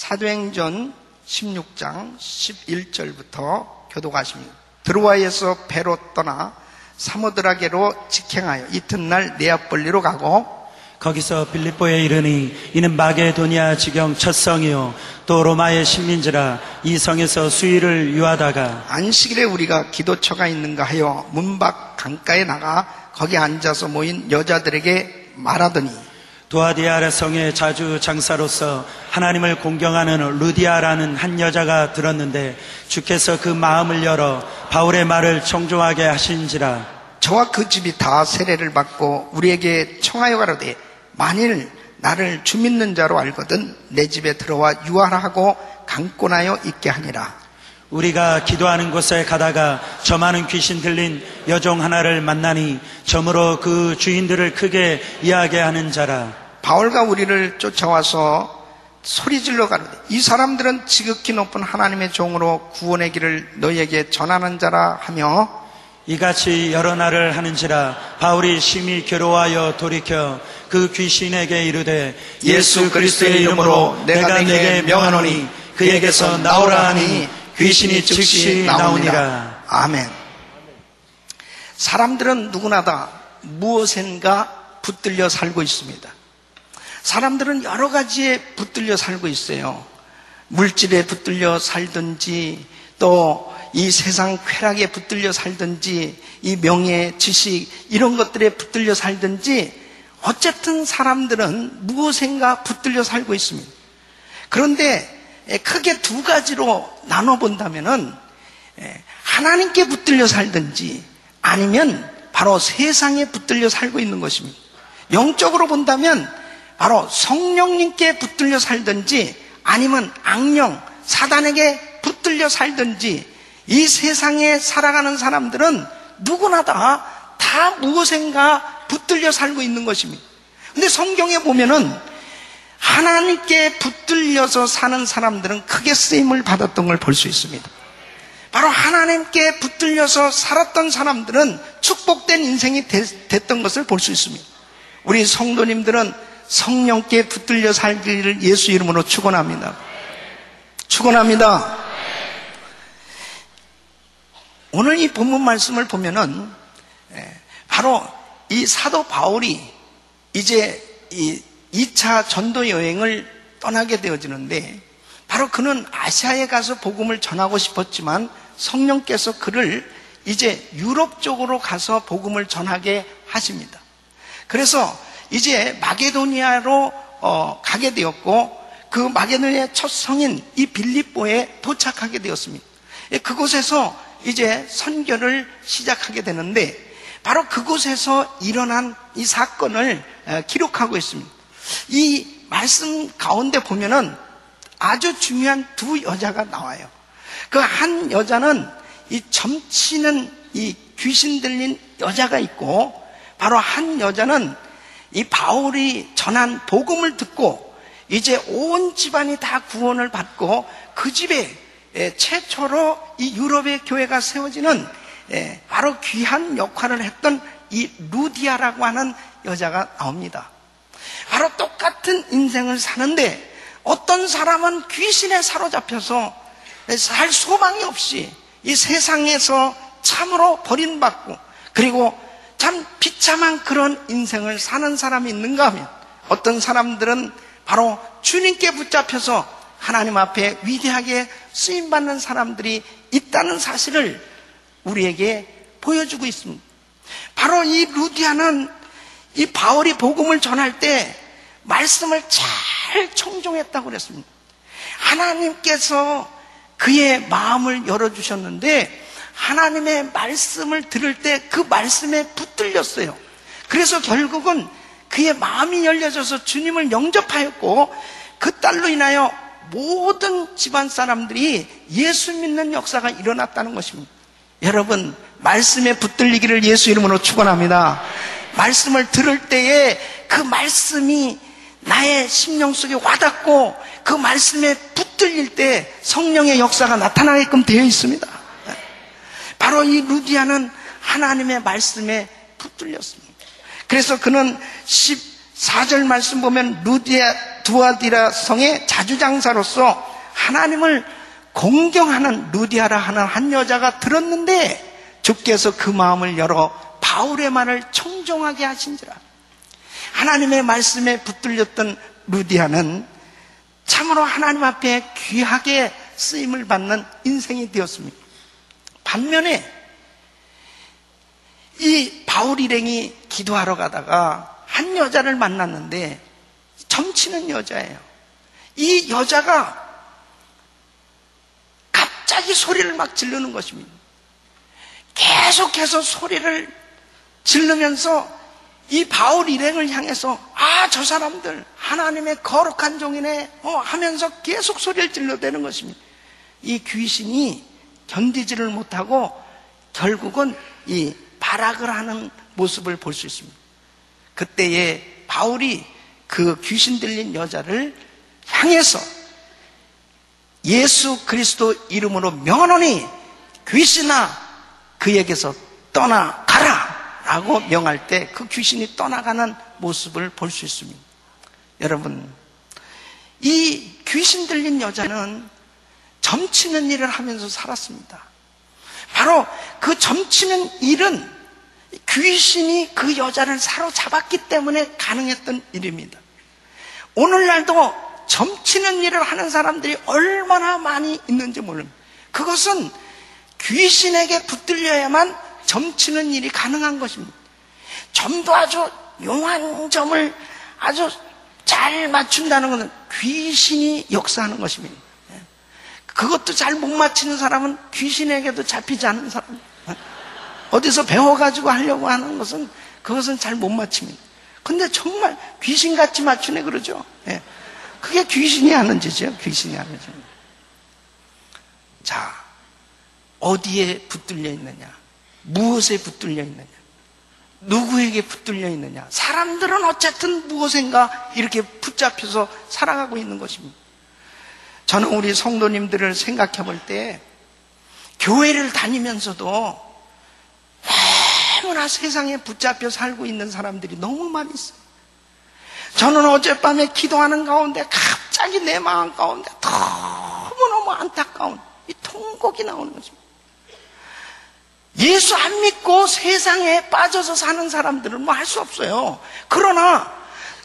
사도행전 16장 11절부터 교독하십니다. 드로아에서 배로 떠나 사모드라게로 직행하여 이튿날 네아폴리로 가고 거기서 빌립보에 이르니 이는 마게도니아 지경 첫 성이요 또 로마의 식민지라 이 성에서 수일을 유하다가 안식일에 우리가 기도처가 있는가 하여 문 밖 강가에 나가 거기 앉아서 모인 여자들에게 말하더니 두아디아라 성의 자주 장사로서 하나님을 공경하는 루디아라는 한 여자가 들었는데 주께서 그 마음을 열어 바울의 말을 청종하게 하신지라. 저와 그 집이 다 세례를 받고 우리에게 청하여 가로되 만일 나를 주 믿는 자로 알거든 내 집에 들어와 유하라 하고 강권하여 있게 하니라. 우리가 기도하는 곳에 가다가 저 많은 귀신 들린 여종 하나를 만나니 점으로 그 주인들을 크게 이야기하는 자라. 바울과 우리를 쫓아와서 소리질러 가로되 이 사람들은 지극히 높은 하나님의 종으로 구원의 길을 너희에게 전하는 자라 하며 이같이 여러 날을 하는지라. 바울이 심히 괴로워하여 돌이켜 그 귀신에게 이르되 예수 그리스도의 이름으로 내가 네게 명하노니 그에게서 나오라 하니 귀신이 즉시 나오니라. 아멘. 사람들은 누구나 다 무엇인가 붙들려 살고 있습니다. 사람들은 여러 가지에 붙들려 살고 있어요. 물질에 붙들려 살든지 또 이 세상 쾌락에 붙들려 살든지 이 명예, 지식 이런 것들에 붙들려 살든지 어쨌든 사람들은 무엇인가 붙들려 살고 있습니다. 그런데 크게 두 가지로 나눠본다면은 하나님께 붙들려 살든지 아니면 바로 세상에 붙들려 살고 있는 것입니다. 영적으로 본다면 바로 성령님께 붙들려 살든지 아니면 악령, 사단에게 붙들려 살든지 이 세상에 살아가는 사람들은 누구나 다 무엇인가 붙들려 살고 있는 것입니다. 근데 성경에 보면은 하나님께 붙들려서 사는 사람들은 크게 쓰임을 받았던 걸 볼 수 있습니다. 바로 하나님께 붙들려서 살았던 사람들은 축복된 인생이 됐던 것을 볼 수 있습니다. 우리 성도님들은 성령께 붙들려 살기를 예수 이름으로 축원합니다. 축원합니다. 오늘 이 본문 말씀을 보면은 바로 이 사도 바울이 이제 이 2차 전도 여행을 떠나게 되어지는데 바로 그는 아시아에 가서 복음을 전하고 싶었지만 성령께서 그를 이제 유럽 쪽으로 가서 복음을 전하게 하십니다. 그래서 이제 마게도니아로 가게 되었고 그 마게도니아의 첫 성인 이 빌립보에 도착하게 되었습니다. 그곳에서 이제 선교를 시작하게 되는데 바로 그곳에서 일어난 이 사건을 기록하고 있습니다. 이 말씀 가운데 보면은 아주 중요한 두 여자가 나와요. 그 한 여자는 이 점치는 이 귀신 들린 여자가 있고 바로 한 여자는 이 바울이 전한 복음을 듣고 이제 온 집안이 다 구원을 받고 그 집에 최초로 이 유럽의 교회가 세워지는 바로 귀한 역할을 했던 이 루디아라고 하는 여자가 나옵니다. 바로 똑같은 인생을 사는데 어떤 사람은 귀신에 사로잡혀서 살 소망이 없이 이 세상에서 참으로 버림받고 그리고 참 비참한 그런 인생을 사는 사람이 있는가 하면 어떤 사람들은 바로 주님께 붙잡혀서 하나님 앞에 위대하게 쓰임받는 사람들이 있다는 사실을 우리에게 보여주고 있습니다. 바로 이 루디아는 이 바울이 복음을 전할 때 말씀을 잘 청종했다고 그랬습니다. 하나님께서 그의 마음을 열어주셨는데 하나님의 말씀을 들을 때 그 말씀에 붙들렸어요. 그래서 결국은 그의 마음이 열려져서 주님을 영접하였고 그 딸로 인하여 모든 집안 사람들이 예수 믿는 역사가 일어났다는 것입니다. 여러분 말씀에 붙들리기를 예수 이름으로 축원합니다. 말씀을 들을 때에 그 말씀이 나의 심령 속에 와닿고 그 말씀에 붙들릴 때 성령의 역사가 나타나게끔 되어 있습니다. 바로 이 루디아는 하나님의 말씀에 붙들렸습니다. 그래서 그는 14절 말씀 보면 루디아 두아디라 성의 자주장사로서 하나님을 공경하는 루디아라 하는 한 여자가 들었는데 주께서 그 마음을 열어 바울의 말을 청종하게 하신지라. 하나님의 말씀에 붙들렸던 루디아는 참으로 하나님 앞에 귀하게 쓰임을 받는 인생이 되었습니다. 반면에 이 바울 일행이 기도하러 가다가 한 여자를 만났는데 점치는 여자예요. 이 여자가 갑자기 소리를 막 지르는 것입니다. 계속해서 소리를 지르면서 이 바울 일행을 향해서 저 사람들 하나님의 거룩한 종이네 하면서 계속 소리를 질러대는 것입니다. 이 귀신이 견디지를 못하고 결국은 이 발악을 하는 모습을 볼 수 있습니다. 그때에 바울이 그 귀신 들린 여자를 향해서 예수 그리스도 이름으로 명하노니 귀신아 그에게서 떠나가라 라고 명할 때 그 귀신이 떠나가는 모습을 볼 수 있습니다. 여러분, 이 귀신 들린 여자는 점치는 일을 하면서 살았습니다. 바로 그 점치는 일은 귀신이 그 여자를 사로잡았기 때문에 가능했던 일입니다. 오늘날도 점치는 일을 하는 사람들이 얼마나 많이 있는지 모릅니다. 그것은 귀신에게 붙들려야만 점치는 일이 가능한 것입니다. 점도 아주 용한 점을 아주 잘 맞춘다는 것은 귀신이 역사하는 것입니다. 그것도 잘 못 맞히는 사람은 귀신에게도 잡히지 않는 사람. 어디서 배워가지고 하려고 하는 것은 그것은 잘 못 맞춥니다. 근데 정말 귀신같이 맞추네 그러죠. 그게 귀신이 하는 짓이에요. 귀신이 하는 짓. 자, 어디에 붙들려 있느냐? 무엇에 붙들려 있느냐? 누구에게 붙들려 있느냐? 사람들은 어쨌든 무엇인가 이렇게 붙잡혀서 살아가고 있는 것입니다. 저는 우리 성도님들을 생각해 볼 때 교회를 다니면서도 너무나 세상에 붙잡혀 살고 있는 사람들이 너무 많이 있어요. 저는 어젯밤에 기도하는 가운데 갑자기 내 마음 가운데 너무너무 안타까운 이 통곡이 나오는 것입니다. 예수 안 믿고 세상에 빠져서 사는 사람들은 뭐 할 수 없어요. 그러나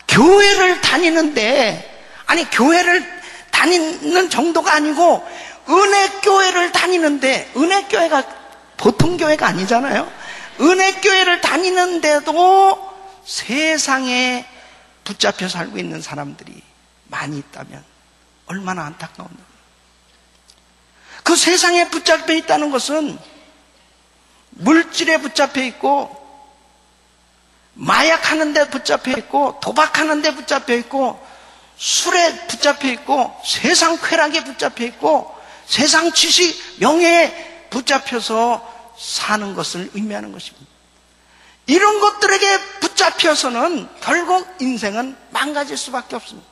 교회를 다니는데, 아니 교회를 다니는 정도가 아니고 은혜교회를 다니는데, 은혜교회가 보통 교회가 아니잖아요. 은혜교회를 다니는데도 세상에 붙잡혀 살고 있는 사람들이 많이 있다면 얼마나 안타까운가. 그 세상에 붙잡혀 있다는 것은 물질에 붙잡혀 있고, 마약하는 데 붙잡혀 있고, 도박하는 데 붙잡혀 있고, 술에 붙잡혀 있고, 세상 쾌락에 붙잡혀 있고, 세상 지식, 명예에 붙잡혀서 사는 것을 의미하는 것입니다. 이런 것들에게 붙잡혀서는 결국 인생은 망가질 수밖에 없습니다.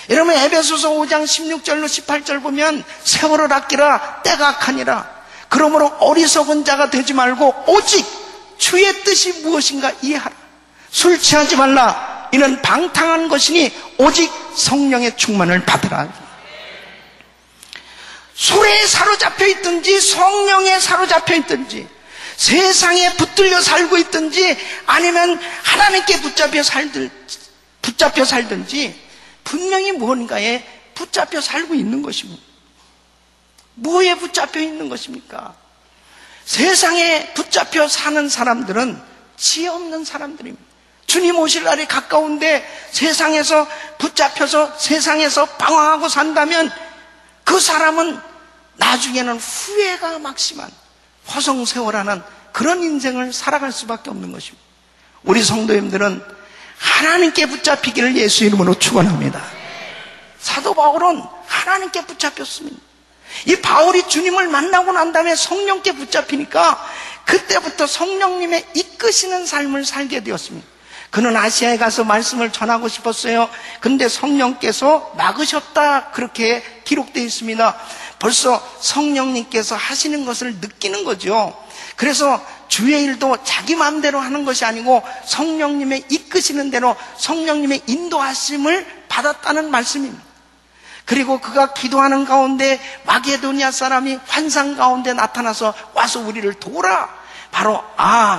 여러분, 에베소서 5장 16절로 18절 보면 세월을 아끼라 때가 악하니라. 그러므로 어리석은 자가 되지 말고 오직 주의 뜻이 무엇인가 이해하라. 술 취하지 말라. 이는 방탕한 것이니 오직 성령의 충만을 받으라. 술에 사로잡혀 있든지 성령에 사로잡혀 있든지 세상에 붙들려 살고 있든지 아니면 하나님께 붙잡혀 살든지 분명히 무언가에 붙잡혀 살고 있는 것입니다. 뭐에 붙잡혀 있는 것입니까? 세상에 붙잡혀 사는 사람들은 지혜 없는 사람들입니다. 주님 오실 날이 가까운데 세상에서 붙잡혀서 세상에서 방황하고 산다면 그 사람은 나중에는 후회가 막심한 허송세월하는 그런 인생을 살아갈 수밖에 없는 것입니다. 우리 성도님들은 하나님께 붙잡히기를 예수 이름으로 축원합니다. 사도 바울은 하나님께 붙잡혔습니다. 이 바울이 주님을 만나고 난 다음에 성령께 붙잡히니까 그때부터 성령님의 이끄시는 삶을 살게 되었습니다. 그는 아시아에 가서 말씀을 전하고 싶었어요. 근데 성령께서 막으셨다, 그렇게 기록되어 있습니다. 벌써 성령님께서 하시는 것을 느끼는 거죠. 그래서 주의 일도 자기 마음대로 하는 것이 아니고 성령님의 이끄시는 대로 성령님의 인도하심을 받았다는 말씀입니다. 그리고 그가 기도하는 가운데 마게도니아 사람이 환상 가운데 나타나서 와서 우리를 도우라. 바로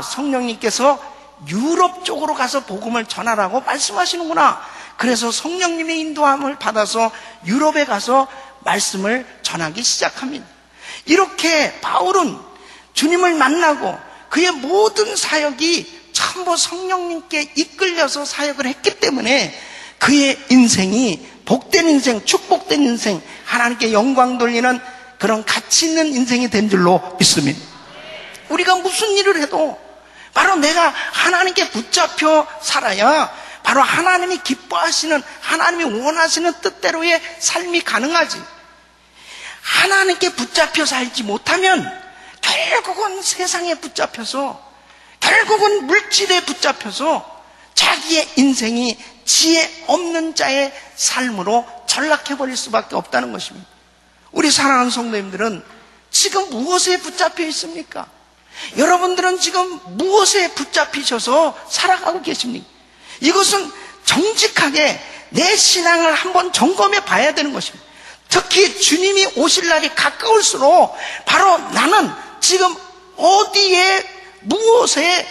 성령님께서 유럽 쪽으로 가서 복음을 전하라고 말씀하시는구나. 그래서 성령님의 인도함을 받아서 유럽에 가서 말씀을 전하기 시작합니다. 이렇게 바울은 주님을 만나고 그의 모든 사역이 전부 성령님께 이끌려서 사역을 했기 때문에 그의 인생이 복된 인생, 축복된 인생, 하나님께 영광 돌리는 그런 가치 있는 인생이 된 줄로 믿습니다. 우리가 무슨 일을 해도 바로 내가 하나님께 붙잡혀 살아야 바로 하나님이 기뻐하시는, 하나님이 원하시는 뜻대로의 삶이 가능하지. 하나님께 붙잡혀 살지 못하면 결국은 세상에 붙잡혀서, 결국은 물질에 붙잡혀서 자기의 인생이 지혜 없는 자의 삶으로 전락해버릴 수밖에 없다는 것입니다. 우리 사랑하는 성도님들은 지금 무엇에 붙잡혀 있습니까? 여러분들은 지금 무엇에 붙잡히셔서 살아가고 계십니까? 이것은 정직하게 내 신앙을 한번 점검해 봐야 되는 것입니다. 특히 주님이 오실 날이 가까울수록 바로 나는 지금 어디에, 무엇에,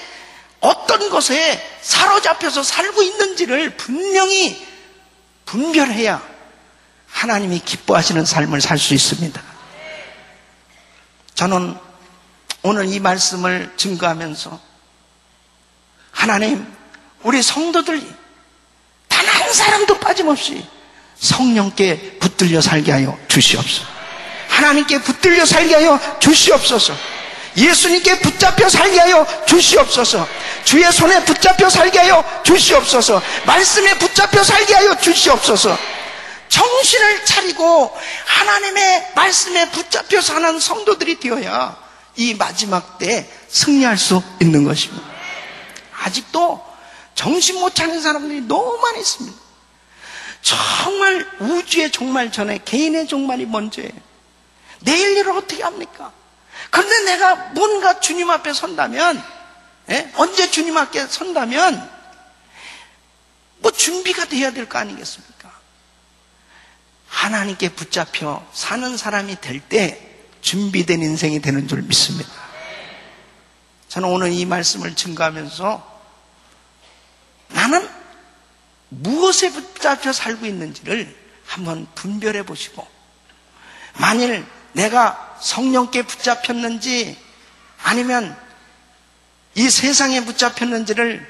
어떤 것에 사로잡혀서 살고 있는지를 분명히 분별해야 하나님이 기뻐하시는 삶을 살 수 있습니다. 저는 오늘 이 말씀을 증거하면서 하나님, 우리 성도들이 단 한 사람도 빠짐없이 성령께 붙들려 살게 하여 주시옵소서. 하나님께 붙들려 살게 하여 주시옵소서. 예수님께 붙잡혀 살게 하여 주시옵소서. 주의 손에 붙잡혀 살게 하여 주시옵소서. 말씀에 붙잡혀 살게 하여 주시옵소서. 정신을 차리고 하나님의 말씀에 붙잡혀 사는 성도들이 되어야 이 마지막 때 승리할 수 있는 것입니다. 아직도 정신 못 차린 사람들이 너무 많이 있습니다. 정말 우주의 종말 전에 개인의 종말이 먼저예요. 내일 일을 어떻게 합니까? 그런데 내가 뭔가 주님 앞에 선다면, 언제 주님 앞에 선다면 뭐 준비가 돼야 될 거 아니겠습니까? 하나님께 붙잡혀 사는 사람이 될 때 준비된 인생이 되는 줄 믿습니다. 저는 오늘 이 말씀을 증거하면서 나는 무엇에 붙잡혀 살고 있는지를 한번 분별해 보시고, 만일 내가 성령께 붙잡혔는지 아니면 이 세상에 붙잡혔는지를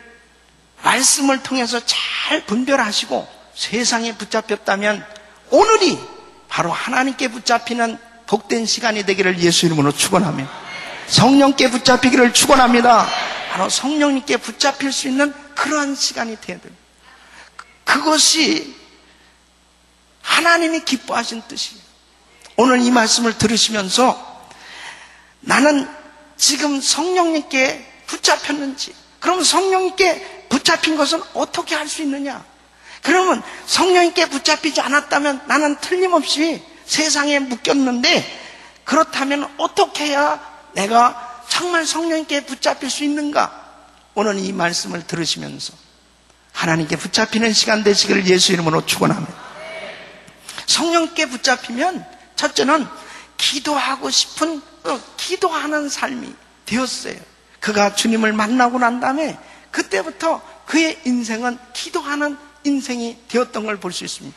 말씀을 통해서 잘 분별하시고 세상에 붙잡혔다면 오늘이 바로 하나님께 붙잡히는 복된 시간이 되기를 예수 이름으로 축원하며, 성령께 붙잡히기를 축원합니다. 바로 성령님께 붙잡힐 수 있는 그러한 시간이 되어야 됩니다. 그것이 하나님이 기뻐하신 뜻이에요. 오늘 이 말씀을 들으시면서 나는 지금 성령님께 붙잡혔는지, 그럼 성령님께 붙잡힌 것은 어떻게 할 수 있느냐? 그러면 성령님께 붙잡히지 않았다면 나는 틀림없이 세상에 묶였는데, 그렇다면 어떻게 해야 내가 정말 성령님께 붙잡힐 수 있는가? 오늘 이 말씀을 들으시면서 하나님께 붙잡히는 시간 되시기를 예수 이름으로 축원합니다. 성령께 붙잡히면 첫째는 기도하고 싶은 기도하는 삶이 되었어요. 그가 주님을 만나고 난 다음에 그때부터 그의 인생은 기도하는 인생이 되었던 걸 볼 수 있습니다.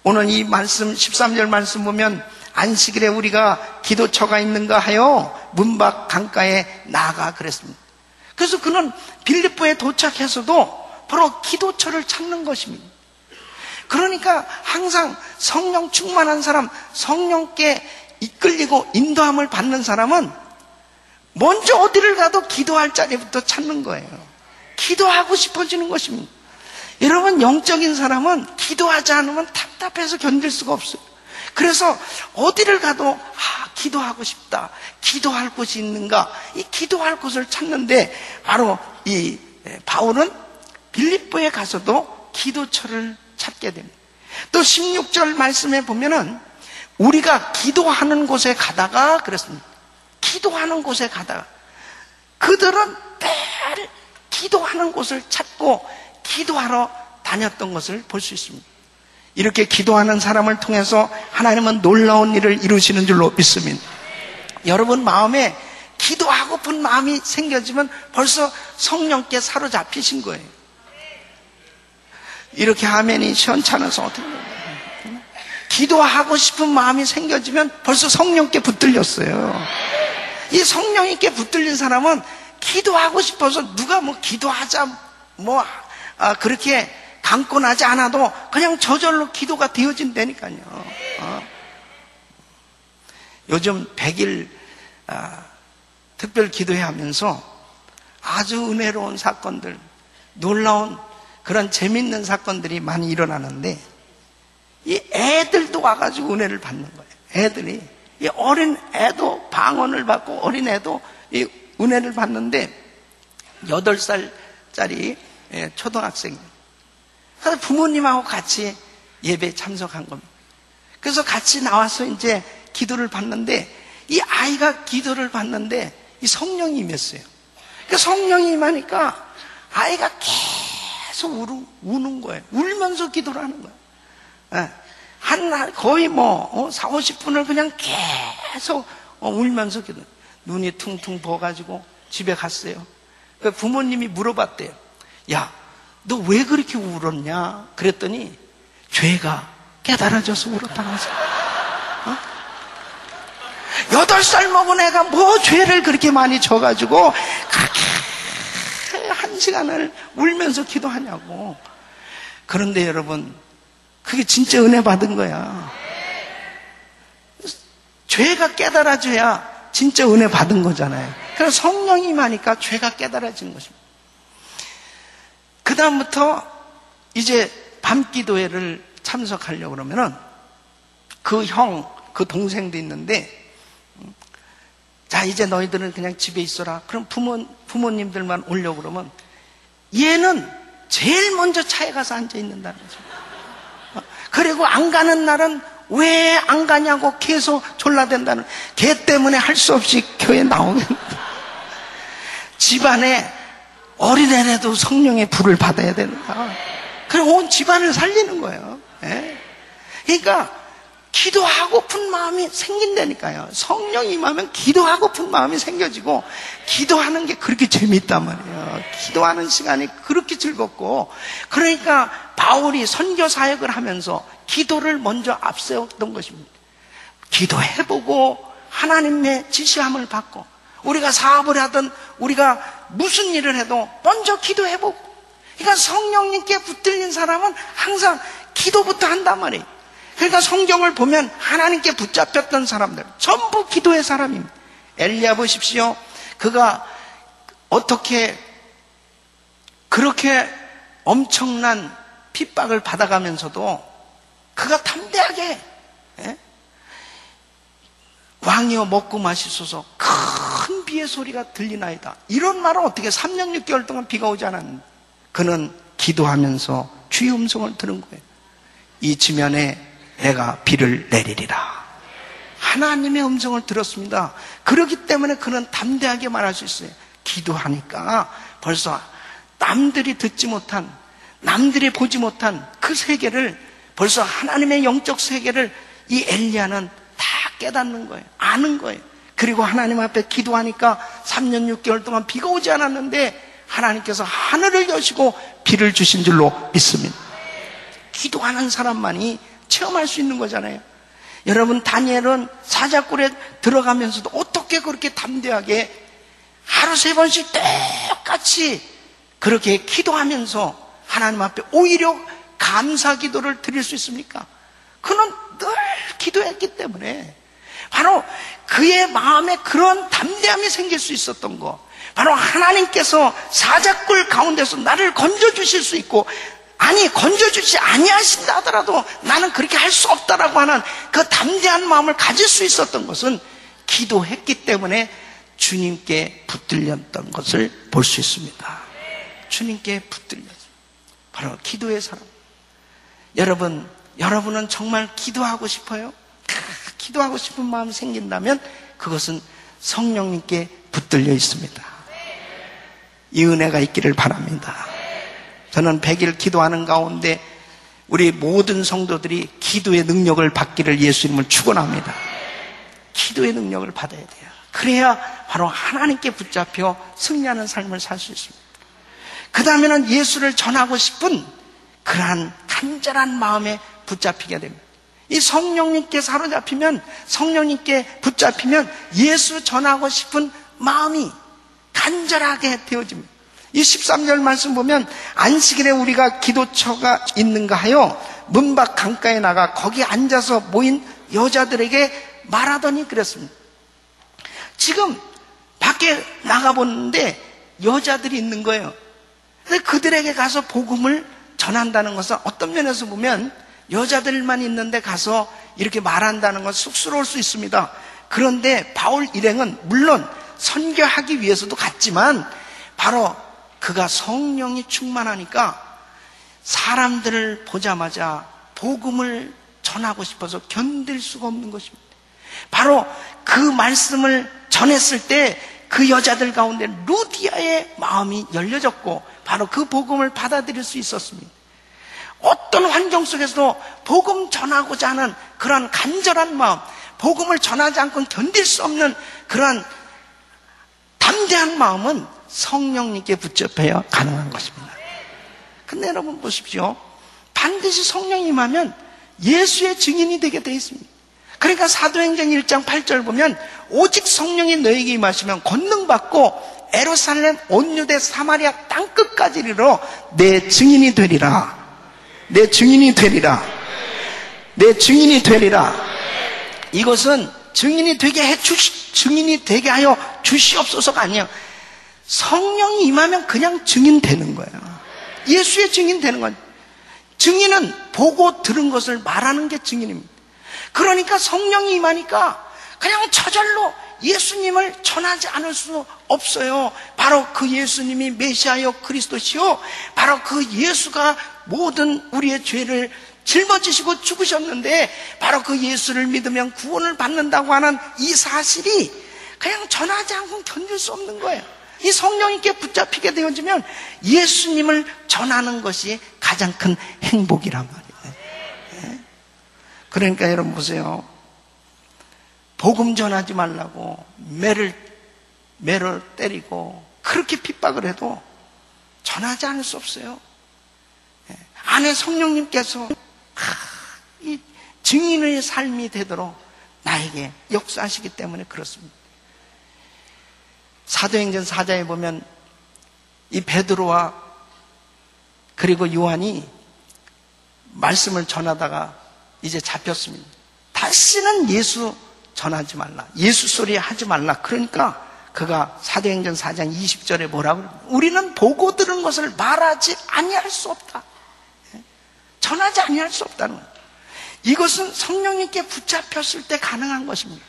오늘 이 말씀 13절 말씀 보면 안식일에 우리가 기도처가 있는가 하여 문 밖 강가에 나아가 그랬습니다. 그래서 그는 빌립보에 도착해서도 바로 기도처를 찾는 것입니다. 그러니까 항상 성령 충만한 사람, 성령께 이끌리고 인도함을 받는 사람은 먼저 어디를 가도 기도할 자리부터 찾는 거예요. 기도하고 싶어지는 것입니다. 여러분, 영적인 사람은 기도하지 않으면 답답해서 견딜 수가 없어요. 그래서 어디를 가도 기도하고 싶다, 기도할 곳이 있는가, 이 기도할 곳을 찾는데 바로 이 바울은 빌립보에 가서도 기도처를 찾게 됩니다. 또 16절 말씀에 보면은 우리가 기도하는 곳에 가다가 그랬습니다. 기도하는 곳에 가다가 그들은 늘 기도하는 곳을 찾고 기도하러 다녔던 것을 볼 수 있습니다. 이렇게 기도하는 사람을 통해서 하나님은 놀라운 일을 이루시는 줄로 믿습니다. 여러분 마음에 기도하고픈 마음이 생겨지면 벌써 성령께 사로잡히신 거예요. 이렇게 아멘이 시원찮아서 어떻게 해요? 기도하고 싶은 마음이 생겨지면 벌써 성령께 붙들렸어요. 이 성령님께 붙들린 사람은 기도하고 싶어서 누가 뭐 기도하자 그렇게 강권하지 않아도 그냥 저절로 기도가 되어진다니까요. 요즘 100일 특별 기도회 하면서 아주 은혜로운 사건들, 놀라운 그런 재밌는 사건들이 많이 일어나는데 이 애들도 와가지고 은혜를 받는 거예요. 애들이 이 어린 애도 방언을 받고 어린 애도 이 은혜를 받는데 8살짜리 초등학생. 그래서 부모님하고 같이 예배에 참석한 겁니다. 그래서 같이 나와서 이제 기도를 받는데 이 아이가 기도를 받는데 이 성령이 임했어요. 그 성령이 임하니까 아이가 계속 우는 거예요. 울면서 기도를 하는 거예요. 거의 4, 50분을 그냥 계속 울면서 기도. 눈이 퉁퉁 부어가지고 집에 갔어요. 그 부모님이 물어봤대요. 야, 너 왜 그렇게 울었냐? 그랬더니 죄가 깨달아져서 울었다면서. 8살 먹은 애가 뭐 죄를 그렇게 많이 져가지고 그렇게 1시간을 울면서 기도하냐고. 그런데 여러분, 그게 진짜 은혜 받은 거야. 죄가 깨달아져야 진짜 은혜 받은 거잖아요. 그래서 성령이 임하니까 죄가 깨달아지는 것입니다. 그 다음부터 이제 밤기도회를 참석하려고 그러면은 그 동생도 있는데, 자, 이제 너희들은 그냥 집에 있어라. 그럼 부모님들만 오려고 그러면 얘는 제일 먼저 차에 가서 앉아 있는다는 거죠. 그리고 안 가는 날은 왜 안 가냐고 계속 졸라댄다는, 걔 때문에 할 수 없이 교회 나오면 집안에 어린애라도 성령의 불을 받아야 된다. 그리고 온 집안을 살리는 거예요. 그러니까 기도하고픈 마음이 생긴다니까요. 성령이 임하면 기도하고픈 마음이 생겨지고, 기도하는 게 그렇게 재밌단 말이에요. 기도하는 시간이 그렇게 즐겁고. 그러니까 바울이 선교 사역을 하면서 기도를 먼저 앞세웠던 것입니다. 기도해보고 하나님의 지시함을 받고, 우리가 사업을 하든 우리가 무슨 일을 해도 먼저 기도해보고. 그러니까 성령님께 붙들린 사람은 항상 기도부터 한단 말이에요. 그러니까 성경을 보면 하나님께 붙잡혔던 사람들 전부 기도의 사람입니다. 엘리야 보십시오. 그가 어떻게 그렇게 엄청난 핍박을 받아가면서도 그가 담대하게, 왕이여 먹고 마시소서, 큰 비의 소리가 들리나이다. 이런 말은 어떻게 3년 6개월 동안 비가 오지 않았는데 그는 기도하면서 주의 음성을 들은 거예요. 이 지면에 내가 비를 내리리라. 하나님의 음성을 들었습니다. 그렇기 때문에 그는 담대하게 말할 수 있어요. 기도하니까 벌써 남들이 듣지 못한, 남들이 보지 못한 그 세계를, 벌써 하나님의 영적 세계를 이 엘리야는 다 깨닫는 거예요. 아는 거예요. 그리고 하나님 앞에 기도하니까 3년 6개월 동안 비가 오지 않았는데 하나님께서 하늘을 여시고 비를 주신 줄로 믿습니다. 기도하는 사람만이 체험할 수 있는 거잖아요. 여러분, 다니엘은 사자굴에 들어가면서도 어떻게 그렇게 담대하게 하루 3번씩 똑같이 그렇게 기도하면서 하나님 앞에 오히려 감사 기도를 드릴 수 있습니까? 그는 늘 기도했기 때문에 바로 그의 마음에 그런 담대함이 생길 수 있었던 거, 바로 하나님께서 사자굴 가운데서 나를 건져주실 수 있고, 아니 건져주지 아니하신다 하더라도 나는 그렇게 할 수 없다라고 하는 그 담대한 마음을 가질 수 있었던 것은 기도했기 때문에 주님께 붙들렸던 것을 볼 수 있습니다. 주님께 붙들렸어요. 바로 기도의 사람. 여러분은 정말 기도하고 싶어요? 기도하고 싶은 마음이 생긴다면 그것은 성령님께 붙들려 있습니다. 이 은혜가 있기를 바랍니다. 저는 100일 기도하는 가운데 우리 모든 성도들이 기도의 능력을 받기를 예수님을 축원합니다. 기도의 능력을 받아야 돼요. 그래야 바로 하나님께 붙잡혀 승리하는 삶을 살 수 있습니다. 그 다음에는 예수를 전하고 싶은 그러한 간절한 마음에 붙잡히게 됩니다. 이 성령님께 사로잡히면, 성령님께 붙잡히면 예수 전하고 싶은 마음이 간절하게 되어집니다. 이 13절 말씀 보면 안식일에 우리가 기도처가 있는가 하여 문밖 강가에 나가 거기 앉아서 모인 여자들에게 말하더니 그랬습니다. 지금 밖에 나가보는데 여자들이 있는 거예요. 그래서 그들에게 가서 복음을 전한다는 것은 어떤 면에서 보면 여자들만 있는데 가서 이렇게 말한다는 건 쑥스러울 수 있습니다. 그런데 바울 일행은 물론 선교하기 위해서도 갔지만 바로 그가 성령이 충만하니까 사람들을 보자마자 복음을 전하고 싶어서 견딜 수가 없는 것입니다. 바로 그 말씀을 전했을 때 그 여자들 가운데 루디아의 마음이 열려졌고 바로 그 복음을 받아들일 수 있었습니다. 어떤 환경 속에서도 복음 전하고자 하는 그런 간절한 마음, 복음을 전하지 않고는 견딜 수 없는 그런 담대한 마음은 성령님께 붙잡혀야 가능한 것입니다. 근데 여러분 보십시오. 반드시 성령이 임하면 예수의 증인이 되게 되어 있습니다. 그러니까 사도행전 1장 8절 보면 오직 성령이 너에게 임하시면 권능받고 예루살렘 온 유대 사마리아 땅끝까지 이르러 내 증인이 되리라. 내 증인이 되리라. 내 증인이 되리라. 이것은 증인이 되게 하여 주시옵소서가 아니에요. 성령이 임하면 그냥 증인 되는 거예요. 예수의 증인 되는 거예요. 증인은 보고 들은 것을 말하는 게 증인입니다. 그러니까 성령이 임하니까 그냥 저절로 예수님을 전하지 않을 수 없어요. 바로 그 예수님이 메시아요 그리스도시요, 바로 그 예수가 모든 우리의 죄를 짊어지시고 죽으셨는데 바로 그 예수를 믿으면 구원을 받는다고 하는 이 사실이 그냥 전하지 않고는 견딜 수 없는 거예요. 이 성령님께 붙잡히게 되어지면 예수님을 전하는 것이 가장 큰 행복이란 말이에요. 그러니까 여러분 보세요. 복음 전하지 말라고 매를 때리고 그렇게 핍박을 해도 전하지 않을 수 없어요. 안에 성령님께서 이 증인의 삶이 되도록 나에게 역사하시기 때문에 그렇습니다. 사도행전 4장에 보면 이 베드로와 그리고 요한이 말씀을 전하다가 이제 잡혔습니다. 다시는 예수 전하지 말라, 예수 소리 하지 말라. 그러니까 그가 사도행전 4장 20절에 뭐라고 그래요? 우리는 보고 들은 것을 말하지 아니할 수 없다. 전하지 아니할 수 없다는 거예요. 이것은 성령님께 붙잡혔을 때 가능한 것입니다.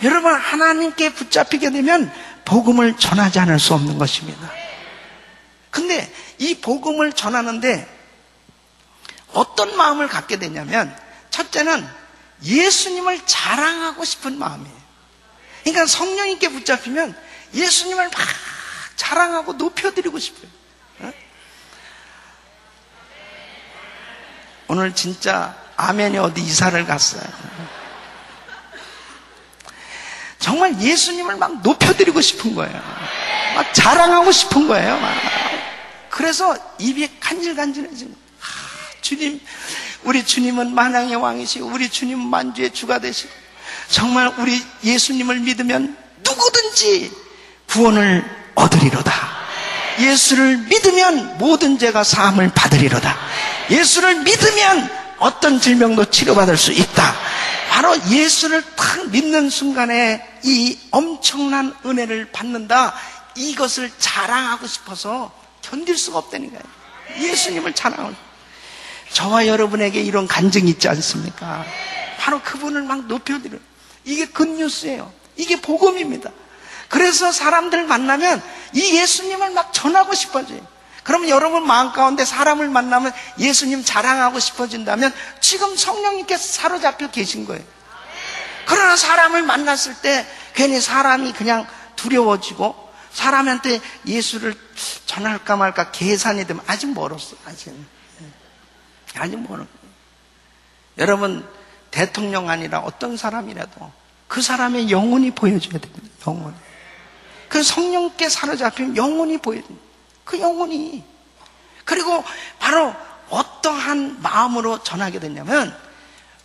여러분, 하나님께 붙잡히게 되면 복음을 전하지 않을 수 없는 것입니다. 근데 이 복음을 전하는데 어떤 마음을 갖게 되냐면, 첫째는 예수님을 자랑하고 싶은 마음이에요. 그러니까 성령님께 붙잡히면 예수님을 막 자랑하고 높여드리고 싶어요. 오늘 진짜 아멘이 어디 이사를 갔어요. 정말 예수님을 막 높여드리고 싶은 거예요. 막 자랑하고 싶은 거예요. 막. 그래서 입이 간질간질해지는 거예요. 주님, 우리 주님은 만왕의 왕이시고 우리 주님은 만주의 주가 되시고 정말 우리 예수님을 믿으면 누구든지 구원을 얻으리로다. 예수를 믿으면 모든 죄가 사함을 받으리로다. 예수를 믿으면 어떤 질병도 치료받을 수 있다. 바로 예수를 딱 믿는 순간에 이 엄청난 은혜를 받는다. 이것을 자랑하고 싶어서 견딜 수가 없다는 거예요. 예수님을 자랑하고. 저와 여러분에게 이런 간증이 있지 않습니까? 바로 그분을 막 높여드려요. 이게 굿뉴스예요. 이게 복음입니다. 그래서 사람들 만나면 이 예수님을 막 전하고 싶어져요. 그러면 여러분 마음 가운데 사람을 만나면 예수님 자랑하고 싶어진다면 지금 성령님께서 사로잡혀 계신 거예요. 그러나 사람을 만났을 때 괜히 사람이 그냥 두려워지고 사람한테 예수를 전할까 말까 계산이 되면 아직 멀었어. 아직은. 아직 모르는 거예요. 여러분, 대통령 아니라 어떤 사람이라도 그 사람의 영혼이 보여줘야 됩니다. 영혼이. 그 성령께 사로잡히면 영혼이 보여줍니다. 그 영혼이. 그리고 바로 어떠한 마음으로 전하게 됐냐면,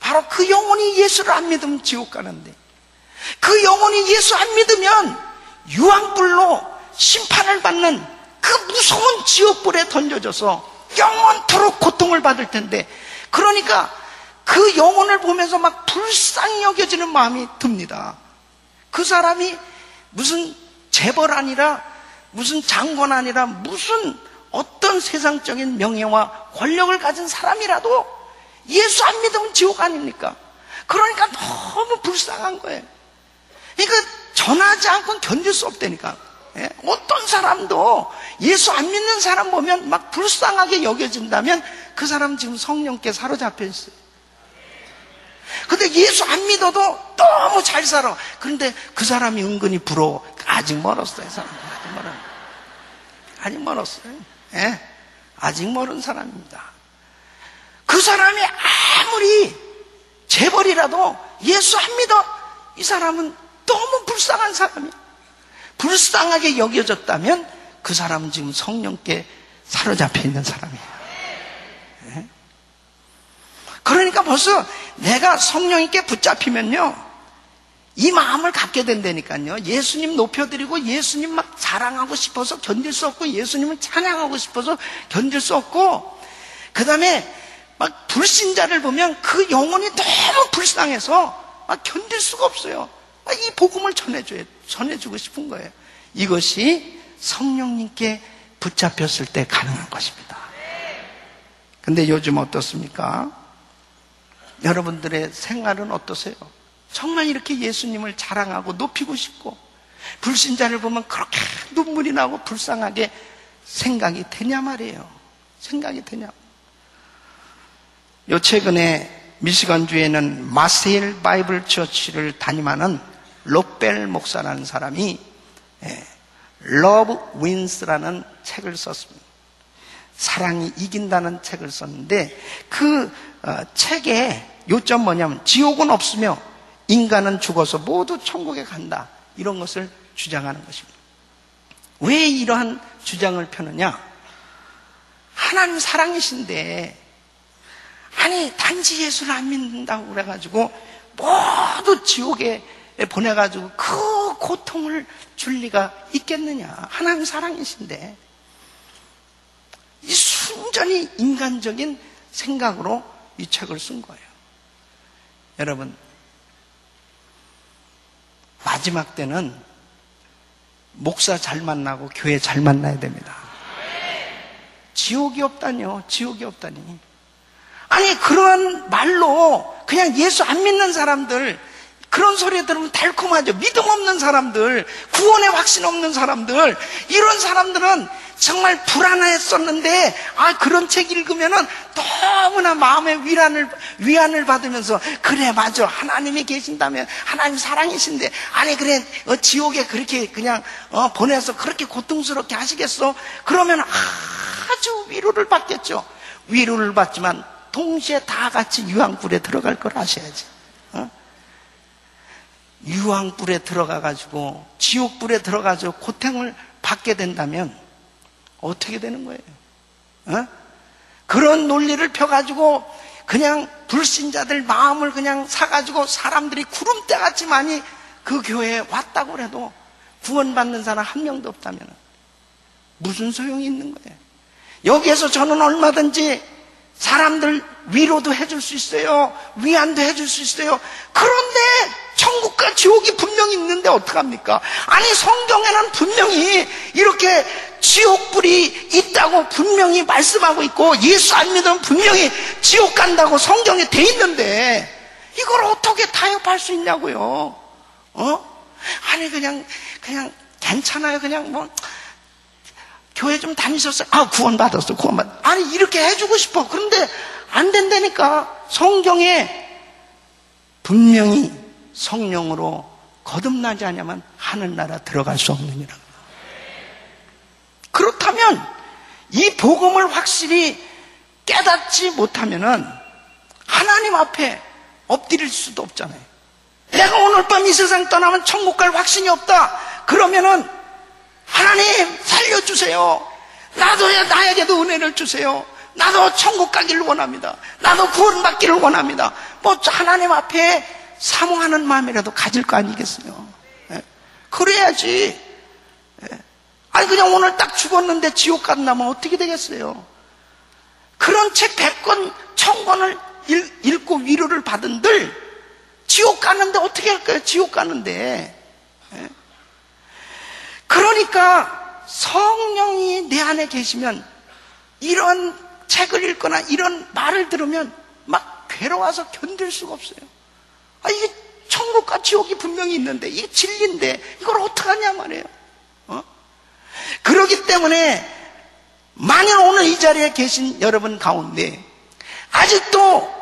바로 그 영혼이 예수를 안 믿으면 지옥 가는데, 그 영혼이 예수 안 믿으면 유황불로 심판을 받는 그 무서운 지옥불에 던져져서 영원토록 고통을 받을 텐데, 그러니까 그 영혼을 보면서 막 불쌍히 여겨지는 마음이 듭니다. 그 사람이 무슨 재벌 아니라, 무슨 장관 아니라, 무슨 어떤 세상적인 명예와 권력을 가진 사람이라도 예수 안 믿으면 지옥 아닙니까? 그러니까 너무 불쌍한 거예요. 그러니까 전하지 않고는 견딜 수 없다니까. 예? 어떤 사람도 예수 안 믿는 사람 보면 막 불쌍하게 여겨진다면 그 사람 지금 성령께 사로잡혀 있어요. 근데 예수 안 믿어도 너무 잘 살아. 그런데 그 사람이 은근히 부러워. 아직 멀었어요. 사람. 아직 멀었어요. 예? 아직 멀은 사람입니다. 그 사람이 아무리 재벌이라도 예수 안 믿어. 이 사람은 너무 불쌍한 사람이에요. 불쌍하게 여겨졌다면 그 사람은 지금 성령께 사로잡혀 있는 사람이에요. 예? 그러니까 벌써 내가 성령님께 붙잡히면요, 이 마음을 갖게 된다니까요. 예수님 높여드리고 예수님 막 자랑하고 싶어서 견딜 수 없고, 예수님을 찬양하고 싶어서 견딜 수 없고, 그 다음에 막 불신자를 보면 그 영혼이 너무 불쌍해서 막 견딜 수가 없어요. 이 복음을 전해주고 싶은 거예요. 이것이 성령님께 붙잡혔을 때 가능한 것입니다. 근데 요즘 어떻습니까? 여러분들의 생활은 어떠세요? 정말 이렇게 예수님을 자랑하고 높이고 싶고, 불신자를 보면 그렇게 눈물이 나고 불쌍하게 생각이 되냐 말이에요. 생각이 되냐. 요 최근에 미시건주에는 마세일 바이블 처치를 담임하는 록벨 목사라는 사람이 Love Wins라는 책을 썼습니다. 사랑이 이긴다는 책을 썼는데, 그 책의 요점 뭐냐면, 지옥은 없으며 인간은 죽어서 모두 천국에 간다, 이런 것을 주장하는 것입니다. 왜 이러한 주장을 펴느냐? 하나님 사랑이신데, 아니 단지 예수를 안 믿는다고 그래가지고 모두 지옥에 보내가지고 그 고통을 줄 리가 있겠느냐? 하나님 사랑이신데. 이 순전히 인간적인 생각으로 이 책을 쓴 거예요. 여러분, 마지막 때는 목사 잘 만나고 교회 잘 만나야 됩니다. 지옥이 없다뇨. 지옥이 없다니. 아니, 그런 말로 그냥 예수 안 믿는 사람들, 그런 소리 들으면 달콤하죠. 믿음 없는 사람들, 구원의 확신 없는 사람들, 이런 사람들은 정말 불안했었는데, 그런 책 읽으면은 너무나 마음의 위안을 받으면서, 그래, 맞아, 하나님이 계신다면 하나님 사랑이신데, 아니 그래, 지옥에 그렇게 그냥 보내서 그렇게 고통스럽게 하시겠어? 그러면 아주 위로를 받겠죠. 위로를 받지만 동시에 다 같이 유황불에 들어갈 걸 아셔야지. 유황불에 들어가가지고, 지옥불에 들어가서 고통을 받게 된다면 어떻게 되는 거예요? 그런 논리를 펴가지고 그냥 불신자들 마음을 그냥 사가지고 사람들이 구름대같이 많이 그 교회에 왔다고 해도 구원받는 사람 한 명도 없다면 무슨 소용이 있는 거예요? 여기에서 저는 얼마든지 사람들 위로도 해줄 수 있어요. 위안도 해줄 수 있어요. 그런데 천국과 지옥이 분명히 있는데 어떡합니까? 아니, 성경에는 분명히 이렇게 지옥불이 있다고 분명히 말씀하고 있고, 예수 안 믿으면 분명히 지옥 간다고 성경에 돼 있는데 이걸 어떻게 타협할 수 있냐고요. 아니 그냥 괜찮아요. 그냥 뭐 교회 좀 다니셨어요. 구원받았어. 아니, 이렇게 해주고 싶어. 그런데 안 된다니까. 성경에 분명히 성령으로 거듭나지 않으면 하늘나라 들어갈 수 없느니라. 그렇다면 이 복음을 확실히 깨닫지 못하면은 하나님 앞에 엎드릴 수도 없잖아요. 내가 오늘 밤 이 세상 떠나면 천국 갈 확신이 없다. 그러면은 하나님 살려주세요. 나에게도 은혜를 주세요. 나도 천국 가기를 원합니다. 나도 구원받기를 원합니다. 뭐 하나님 앞에 사모하는 마음이라도 가질 거 아니겠어요? 예? 그래야지. 예? 아니 그냥 오늘 딱 죽었는데 지옥 간다면 어떻게 되겠어요? 그런 책 100권 1000권을 읽고 위로를 받은들 지옥 가는데 어떻게 할까요? 지옥 가는데. 예? 그러니까 성령이 내 안에 계시면 이런 책을 읽거나 이런 말을 들으면 막 괴로워서 견딜 수가 없어요. 아, 이게 천국과 지옥이 분명히 있는데 이게 진리인데 이걸 어떡하냐 말이에요. 그렇기 때문에 만약 오늘 이 자리에 계신 여러분 가운데 아직도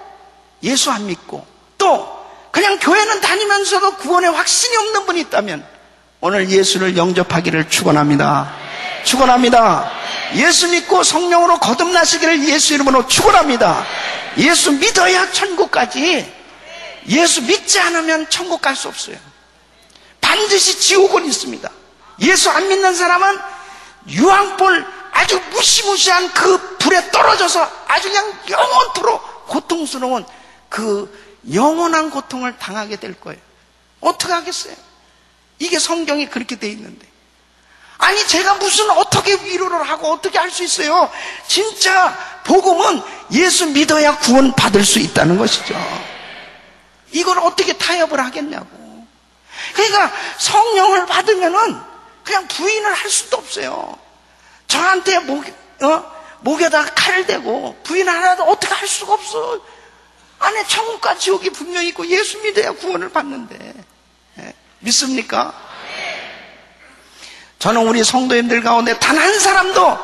예수 안 믿고 또 그냥 교회는 다니면서도 구원의 확신이 없는 분이 있다면 오늘 예수를 영접하기를 축원합니다. 축원합니다. 예수 믿고 성령으로 거듭나시기를 예수 이름으로 축원합니다. 예수 믿어야 천국 가지. 예수 믿지 않으면 천국 갈 수 없어요. 반드시 지옥은 있습니다. 예수 안 믿는 사람은 유황불 아주 무시무시한 그 불에 떨어져서 아주 그냥 영원토록 고통스러운 그 영원한 고통을 당하게 될 거예요. 어떻게 하겠어요? 이게 성경이 그렇게 돼 있는데. 아니 제가 무슨 어떻게 위로를 하고 어떻게 할 수 있어요? 진짜 복음은 예수 믿어야 구원 받을 수 있다는 것이죠. 이걸 어떻게 타협을 하겠냐고. 그러니까 성령을 받으면은 그냥 부인을 할 수도 없어요. 저한테 목에다가 칼을 대고 부인 하나도 어떻게 할 수가 없어. 안에 천국과 지옥이 분명히 있고 예수 믿어야 구원을 받는데. 예? 믿습니까? 저는 우리 성도님들 가운데 단 한 사람도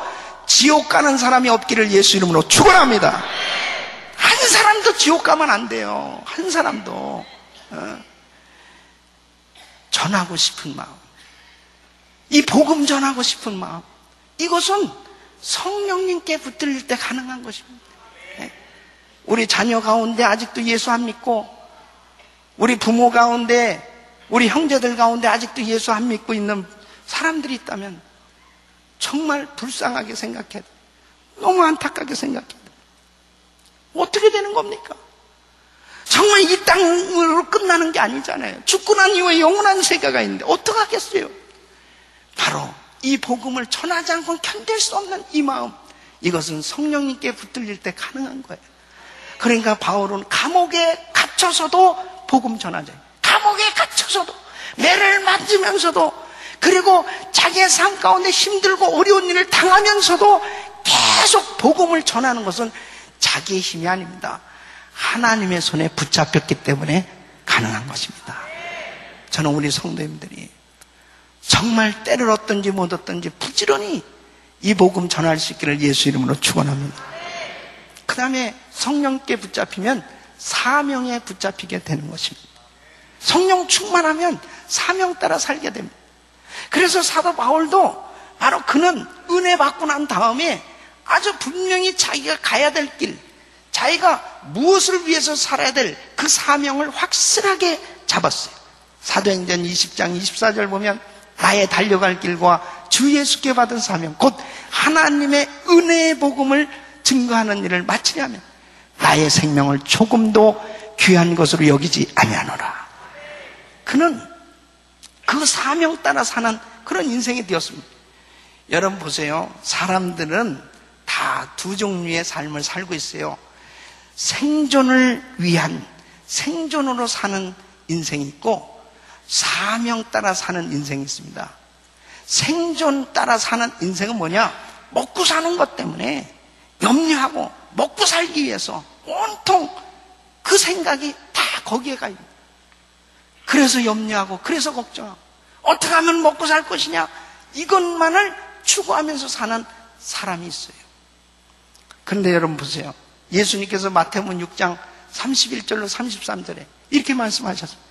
지옥 가는 사람이 없기를 예수 이름으로 축원합니다. 한 사람도 지옥 가면 안 돼요. 한 사람도. 전하고 싶은 마음, 이 복음 전하고 싶은 마음, 이것은 성령님께 붙들릴 때 가능한 것입니다. 우리 자녀 가운데 아직도 예수 안 믿고, 우리 부모 가운데, 우리 형제들 가운데 아직도 예수 안 믿고 있는 사람들이 있다면 정말 불쌍하게 생각해야 돼. 너무 안타깝게 생각해야 돼. 어떻게 되는 겁니까? 정말 이 땅으로 끝나는 게 아니잖아요. 죽고 난 이후에 영원한 세계가 있는데 어떡하겠어요? 바로 이 복음을 전하지 않고는 견딜 수 없는 이 마음, 이것은 성령님께 붙들릴 때 가능한 거예요. 그러니까 바울은 감옥에 갇혀서도 복음 전하자. 감옥에 갇혀서도, 매를 맞으면서도, 그리고 자기의 삶 가운데 힘들고 어려운 일을 당하면서도 계속 복음을 전하는 것은 자기의 힘이 아닙니다. 하나님의 손에 붙잡혔기 때문에 가능한 것입니다. 저는 우리 성도님들이 정말 때를 얻든지 못 얻든지 부지런히 이 복음 전할 수 있기를 예수 이름으로 축원합니다. 그 다음에 성령께 붙잡히면 사명에 붙잡히게 되는 것입니다. 성령 충만하면 사명 따라 살게 됩니다. 그래서 사도 바울도 바로 그는 은혜 받고 난 다음에 아주 분명히 자기가 가야 될 길, 자기가 무엇을 위해서 살아야 될 그 사명을 확실하게 잡았어요. 사도행전 20장 24절 보면 나의 달려갈 길과 주 예수께 받은 사명, 곧 하나님의 은혜의 복음을 증거하는 일을 마치려 하면 나의 생명을 조금도 귀한 것으로 여기지 아니하노라. 그는 그 사명 따라 사는 그런 인생이 되었습니다. 여러분 보세요. 사람들은 다 두 종류의 삶을 살고 있어요. 생존을 위한, 생존으로 사는 인생이 있고 사명 따라 사는 인생이 있습니다. 생존 따라 사는 인생은 뭐냐? 먹고 사는 것 때문에 염려하고 먹고 살기 위해서 온통 그 생각이 다 거기에 가 있는. 그래서 염려하고, 그래서 걱정하고, 어떻게 하면 먹고 살 것이냐, 이것만을 추구하면서 사는 사람이 있어요. 그런데 여러분 보세요. 예수님께서 마태복음 6장 31절로 33절에 이렇게 말씀하셨습니다.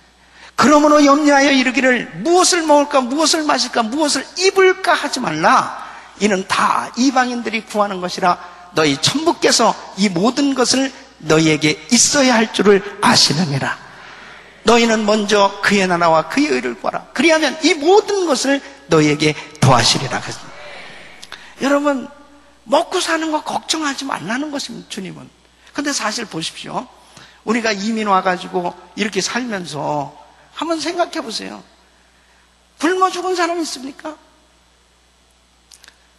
그러므로 염려하여 이르기를 무엇을 먹을까, 무엇을 마실까, 무엇을 입을까 하지 말라. 이는 다 이방인들이 구하는 것이라 너희 천부께서 이 모든 것을 너희에게 있어야 할 줄을 아시느니라. 너희는 먼저 그의 나라와 그의 의를 구하라. 그리하면 이 모든 것을 너희에게 더하시리라. 여러분, 먹고 사는 거 걱정하지 말라는 것입니다, 주님은. 근데 사실 보십시오. 우리가 이민 와가지고 이렇게 살면서 한번 생각해 보세요. 굶어 죽은 사람 있습니까?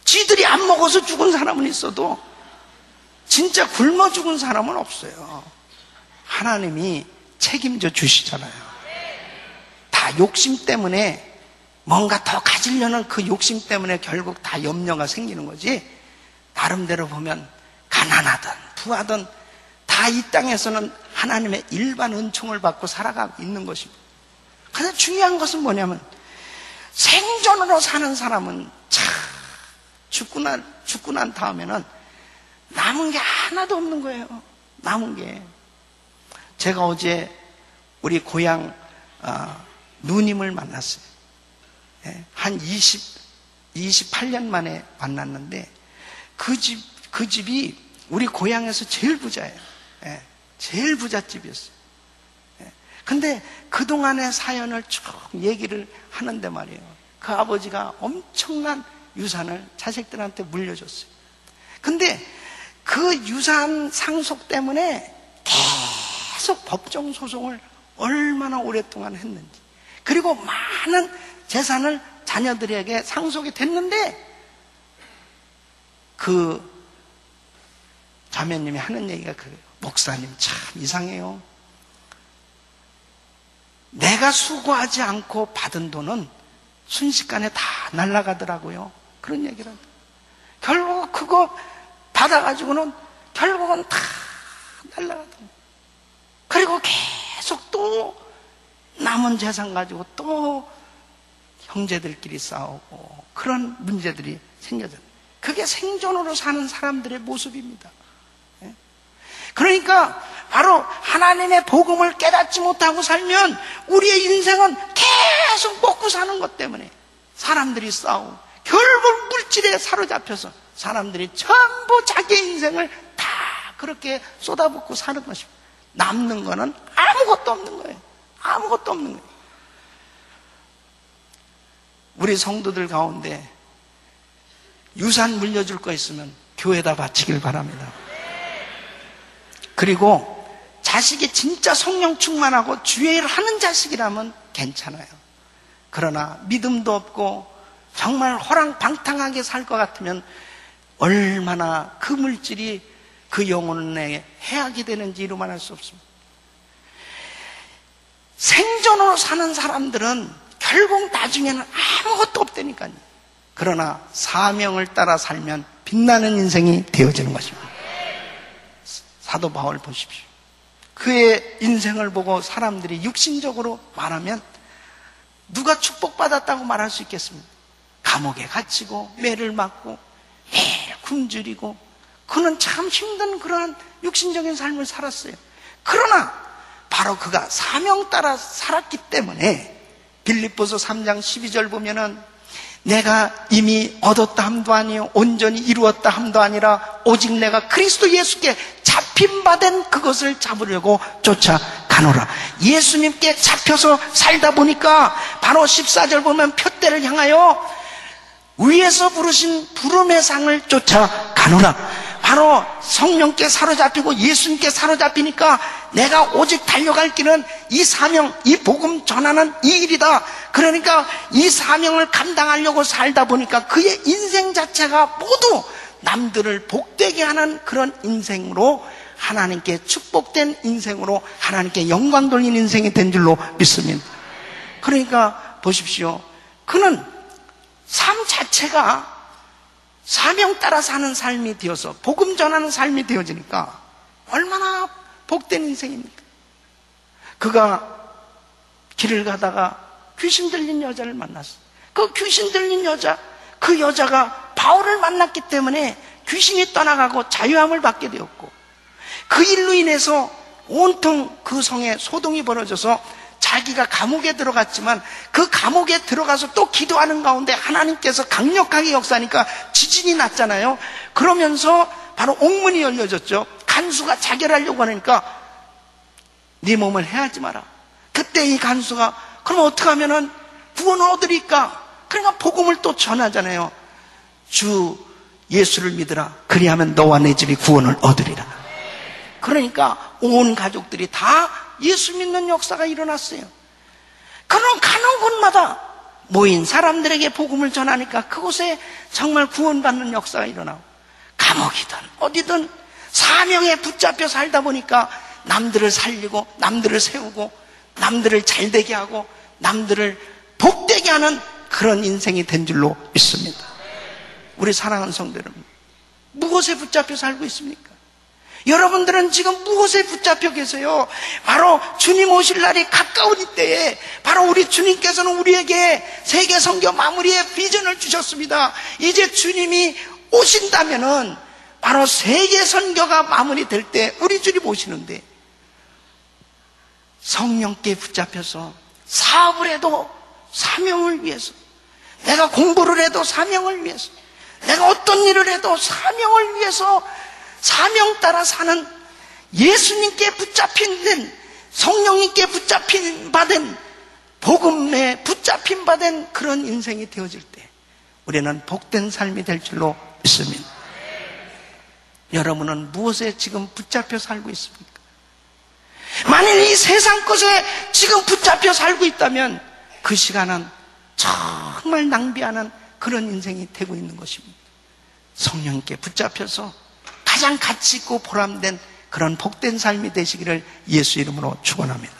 쥐들이 안 먹어서 죽은 사람은 있어도 진짜 굶어 죽은 사람은 없어요. 하나님이 책임져 주시잖아요. 다 욕심 때문에, 뭔가 더 가지려는 그 욕심 때문에 결국 다 염려가 생기는 거지, 나름대로 보면 가난하든 부하든 다 이 땅에서는 하나님의 일반 은총을 받고 살아가고 있는 것입니다. 가장 중요한 것은 뭐냐면, 생존으로 사는 사람은 참 죽고 난 다음에는 남은 게 하나도 없는 거예요. 남은 게. 제가 어제 우리 고향 누님을 만났어요. 한 28년 만에 만났는데 그 집이 우리 고향에서 제일 부자예요. 제일 부잣집이었어요. 근데 그동안의 사연을 쭉 얘기를 하는데 말이에요. 그 아버지가 엄청난 유산을 자식들한테 물려줬어요. 근데 그 유산 상속 때문에 계속 법정 소송을 얼마나 오랫동안 했는지, 그리고 많은 재산을 자녀들에게 상속이 됐는데, 그 자매님이 하는 얘기가 그래요. 목사님 참 이상해요. 내가 수고하지 않고 받은 돈은 순식간에 다 날아가더라고요. 그런 얘기를 합니다. 결국 그거 받아가지고는 결국은 다 날아가더라고요. 그리고 계속 또 남은 재산 가지고 또 형제들끼리 싸우고 그런 문제들이 생겨져요. 그게 생존으로 사는 사람들의 모습입니다. 그러니까 바로 하나님의 복음을 깨닫지 못하고 살면 우리의 인생은 계속 먹고 사는 것 때문에 사람들이 싸우고 결국 물질에 사로잡혀서 사람들이 전부 자기 인생을 다 그렇게 쏟아붓고 사는 것입니다. 남는 거는 아무것도 없는 거예요. 아무것도 없는 거예요. 우리 성도들 가운데 유산 물려줄 거 있으면 교회에다 바치길 바랍니다. 그리고 자식이 진짜 성령 충만하고 주의 일을 하는 자식이라면 괜찮아요. 그러나 믿음도 없고 정말 호랑방탕하게 살 것 같으면 얼마나 그 물질이 그 영혼에 해악이 되는지 이루 말할 수 없습니다. 생존으로 사는 사람들은 결국 나중에는 아무것도 없다니까요. 그러나 사명을 따라 살면 빛나는 인생이 되어지는 것입니다. 사도 바울 보십시오. 그의 인생을 보고 사람들이 육신적으로 말하면 누가 축복받았다고 말할 수 있겠습니까? 감옥에 갇히고 매를 맞고 매일 굶주리고 그는 참 힘든 그러한 육신적인 삶을 살았어요. 그러나 바로 그가 사명 따라 살았기 때문에 빌립보서 3장 12절 보면은 내가 이미 얻었다 함도 아니요 온전히 이루었다 함도 아니라 오직 내가 그리스도 예수께 잡힌 바 된 그것을 잡으려고 쫓아가노라. 예수님께 잡혀서 살다 보니까 바로 14절 보면 표대를 향하여 위에서 부르신 부름의 상을 쫓아가노라. 바로 성령께 사로잡히고 예수님께 사로잡히니까 내가 오직 달려갈 길은 이 사명, 이 복음 전하는 이 일이다. 그러니까 이 사명을 감당하려고 살다 보니까 그의 인생 자체가 모두 남들을 복되게 하는 그런 인생으로, 하나님께 축복된 인생으로, 하나님께 영광 돌린 인생이 된 줄로 믿습니다. 그러니까 보십시오. 그는 삶 자체가 사명 따라 사는 삶이 되어서 복음 전하는 삶이 되어지니까 얼마나 복된 인생입니까? 그가 길을 가다가 귀신 들린 여자를 만났어요. 그 귀신 들린 여자, 그 여자가 바울을 만났기 때문에 귀신이 떠나가고 자유함을 받게 되었고, 그 일로 인해서 온통 그 성에 소동이 벌어져서 자기가 감옥에 들어갔지만 그 감옥에 들어가서 또 기도하는 가운데 하나님께서 강력하게 역사하니까 지진이 났잖아요. 그러면서 바로 옥문이 열려졌죠. 간수가 자결하려고 하니까 네 몸을 해하지 마라. 그때 이 간수가 그럼 어떻게 하면은 구원을 얻으리까? 그러니까 복음을 또 전하잖아요. 주 예수를 믿으라. 그리하면 너와 내 집이 구원을 얻으리라. 그러니까 온 가족들이 다 예수 믿는 역사가 일어났어요. 그럼 가는 곳마다 모인 사람들에게 복음을 전하니까 그곳에 정말 구원받는 역사가 일어나고, 감옥이든 어디든 사명에 붙잡혀 살다 보니까 남들을 살리고 남들을 세우고 남들을 잘되게 하고 남들을 복되게 하는 그런 인생이 된 줄로 믿습니다. 우리 사랑하는 성도 여러분, 무엇에 붙잡혀 살고 있습니까? 여러분들은 지금 무엇에 붙잡혀 계세요? 바로 주님 오실 날이 가까운 이때에 바로 우리 주님께서는 우리에게 세계 선교 마무리의 비전을 주셨습니다. 이제 주님이 오신다면은 바로 세계 선교가 마무리될 때 우리 주님 오시는데, 성령께 붙잡혀서 사업을 해도 사명을 위해서, 내가 공부를 해도 사명을 위해서, 내가 어떤 일을 해도 사명을 위해서 사명 따라 사는, 예수님께 붙잡힌 성령님께 붙잡힌 받은 복음에 붙잡힌 받은 그런 인생이 되어질 때 우리는 복된 삶이 될 줄로 믿습니다. 여러분은 무엇에 지금 붙잡혀 살고 있습니까? 만일 이 세상 것에 지금 붙잡혀 살고 있다면 그 시간은 정말 낭비하는 그런 인생이 되고 있는 것입니다. 성령님께 붙잡혀서 가장 가치 있고 보람된 그런 복된 삶이 되시기를 예수 이름으로 축원합니다.